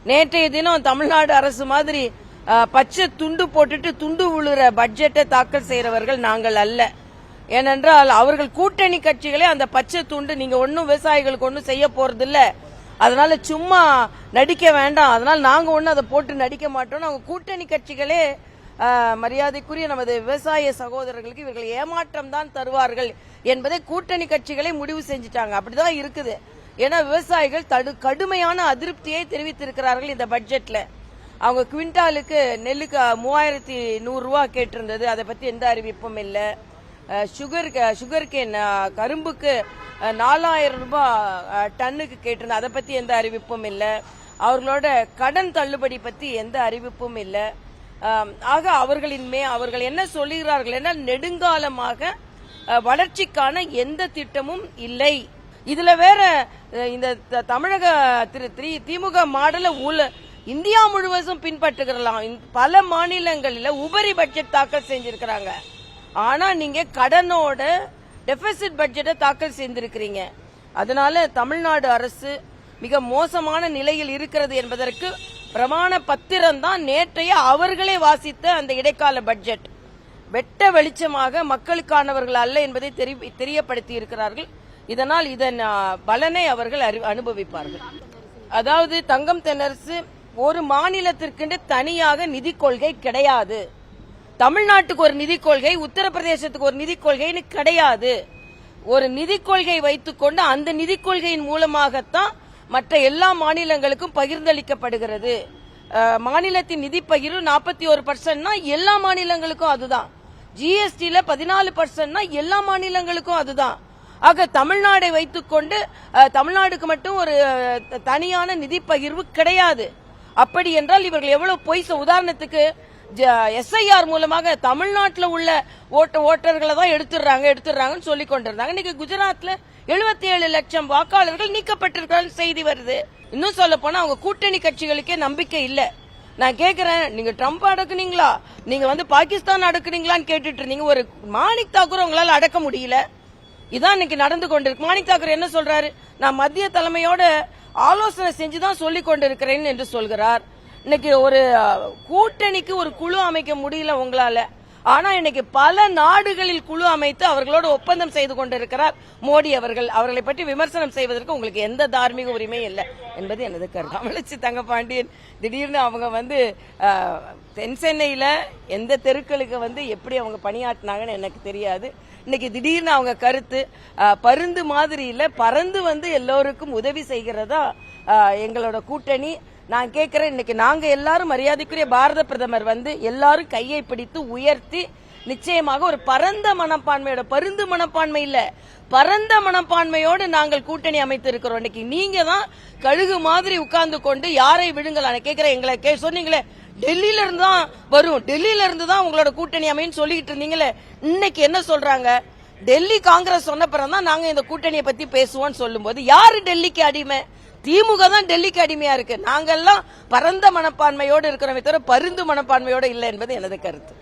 நேற்றைய தினம் தமிழ்நாடு அரசு மாதிரி பச்சை துண்டு போட்டுட்டு துண்டு விழுற பட்ஜெட்டை தாக்கல் செய்யறவர்கள் நாங்கள் அல்ல. ஏனென்றால் அவர்கள் கூட்டணி கட்சிகளே அந்த பச்சை துண்டு நீங்க ஒன்னும் விவசாயிகளுக்கு ஒன்னும் செய்ய போறது இல்ல, அதனால சும்மா நடிக்க வேண்டாம், அதனால நாங்க ஒன்னும் அதை போட்டு நடிக்க மாட்டோம். அவங்க கூட்டணி கட்சிகளே மரியாதைக்குரிய நமது விவசாய சகோதரர்களுக்கு இவர்கள் ஏமாற்றம் தான் தருவார்கள் என்பதை கூட்டணி கட்சிகளே முடிவு செஞ்சுட்டாங்க. அப்படிதான் இருக்குது. ஏன்னா விவசாயிகள் கடுமையான அதிருப்தியை தெரிவித்திருக்கிறார்கள் இந்த பட்ஜெட்ல. அவங்க குவிண்டாலுக்கு நெல்லுக்கு 3100 ரூபாய் கேட்டிருந்தது, அதை பத்தி எந்த அறிவிப்பும் இல்லை. சுகர் கேன் கரும்புக்கு 4000 ரூபாய் டன்னுக்கு கேட்டிருந்தது, அதை பத்தி எந்த அறிவிப்பும் இல்லை. அவர்களோட கடன் தள்ளுபடி பத்தி எந்த அறிவிப்பும் இல்லை. ஆக அவர்கள் என்ன சொல்லுகிறார்கள் என்றால் நெடுங்காலமாக வளர்ச்சிக்கான எந்த திட்டமும் இல்லை. இதுல வேற இந்த தமிழக திமுக மாடல இந்தியா முழுவதும் பின்பற்றுகிறலாம். பல மாநிலங்களில் உபரி பட்ஜெட் தாக்கல் செஞ்சிருக்கிறாங்க. ஆனா நீங்க கடனோட டெபிசிட் பட்ஜெட்டை தாக்கல் செய்திருக்கிறீங்க. அதனால தமிழ்நாடு அரசு மிக மோசமான நிலையில் இருக்கிறது என்பதற்கு பிரமாண பத்திரம் தான் நேற்றைய அவர்களே வாசித்த அந்த இடைக்கால பட்ஜெட். வெட்ட வெளிச்சமாக மக்களுக்கானவர்கள் அல்ல என்பதை தெரியப்படுத்தி இருக்கிறார்கள். இதனால் இதன் பலனை அவர்கள் அனுபவிப்பார்கள். அதாவது தங்கம் தென்னரசு, ஒரு மாநிலத்திற்கு தனியாக நிதி கொள்கை கிடையாது. தமிழ்நாட்டுக்கு ஒரு நிதி கொள்கை, உத்தரப்பிரதேசத்துக்கு ஒரு நிதி கொள்கைன்னு கிடையாது. ஒரு நிதி கொள்கை வைத்துக்கொண்டு அந்த நிதி கொள்கையின் மூலமாகத்தான் மற்ற எல்லா மாநிலங்களுக்கும் பகிர்ந்தளிக்கப்படுகிறது. மாநிலத்தின் நிதி பகிர்வு 41% எல்லா மாநிலங்களுக்கும் அதுதான். ஜிஎஸ்டில 14% எல்லா மாநிலங்களுக்கும் அதுதான். ஆக தமிழ்நாடை வைத்துக்கொண்டு தமிழ்நாடுக்கு மட்டும் ஒரு தனியான நிதி பகிர்வு கிடையாது. அப்படி என்றால் இவர்கள் எவ்வளவு பொய். உதாரணத்துக்கு SIR மூலமாக தமிழ்நாட்டில் உள்ள ஓட்டர்களை தான் எடுத்துறாங்கன்னு சொல்லிக் கொண்டிருந்தாங்க. இன்னைக்கு குஜராத்ல 77 லட்சம் வாக்காளர்கள் நீக்கப்பட்டிருக்கிறார்கள் செய்தி வருது. இன்னும் சொல்ல போனா அவங்க கூட்டணி கட்சிகளுக்கே நம்பிக்கை இல்ல. நான் கேக்குறேன், நீங்க ட்ரம்ப் அடக்குனீங்களா, நீங்க பாகிஸ்தான் அடக்குனீங்களான்னு கேட்டுட்டு இருந்தீங்க. ஒரு மாணிக் தாக்கூர் உங்களால அடக்க முடியல. இதான் இன்னைக்கு நடந்து கொண்டிருக்கு. மாணிக் தாக்கூர் என்ன சொல்றாரு, நான் மத்திய தலைமையோட ஆலோசனை செஞ்சுதான் சொல்லிக் கொண்டிருக்கிறேன் என்று சொல்கிறார். இன்னைக்கு ஒரு கூட்டணிக்கு ஒரு குழு அமைக்க முடியல உங்களால. ஆனா இன்னைக்கு பல நாடுகளில் குழு அமைத்து அவர்களோடு ஒப்பந்தம் செய்து கொண்டிருக்கிறார் மோடி அவர்கள். அவர்களை பற்றி விமர்சனம் செய்வதற்கு உங்களுக்கு எந்த தார்மீக உரிமை இல்லை என்பது எனது கருத்து. தமிழச்சி தங்கபாண்டியன் திடீர்னு அவங்க தென் சென்னையில எந்த தெருக்களுக்கு எப்படி அவங்க பணியாற்றினாங்கன்னு எனக்கு தெரியாது. இன்னைக்கு திடீர்னு அவங்க கருத்து பருந்து மாதிரி இல்ல, பறந்து எல்லோருக்கும் உதவி செய்கிறதா எங்களோட கூட்டணி. நான் கேட்கிறேன், இன்னைக்கு நாங்க எல்லாரும் மரியாதைக்குரிய பாரத பிரதமர் எல்லாரும் கையை பிடித்து உயர்த்தி நிச்சயமாக ஒரு பரந்த மனப்பான்மையோட, பருந்து மனப்பான்மை இல்ல, பரந்த மனப்பான்மையோடு நாங்கள் கூட்டணி அமைத்து இருக்கிறோம். இன்னைக்கு நீங்க தான் கழுகு மாதிரி உட்கார்ந்து கொண்டு யாரை விடுங்கலாம் கேட்கிறேன். எங்களை சொன்னீங்களே டெல்லியில இருந்து தான் வரும், டெல்லியில இருந்து தான் உங்களோட கூட்டணி அமைன்னு சொல்லிட்டு இருந்தீங்களே, இன்னைக்கு என்ன சொல்றாங்க? டெல்லி காங்கிரஸ் சொன்ன பிறகுதான் நாங்க இந்த கூட்டணியை பத்தி பேசுவோம்னு சொல்லும் போது யாரு டெல்லிக்கு அடிமை? திமுக தான் டெல்லிக்கு அடிமையா இருக்கு. நாங்கெல்லாம் பரந்த மனப்பான்மையோடு இருக்கிறோமே தவிர பருந்து மனப்பான்மையோடு இல்லை என்பது எனது கருத்து.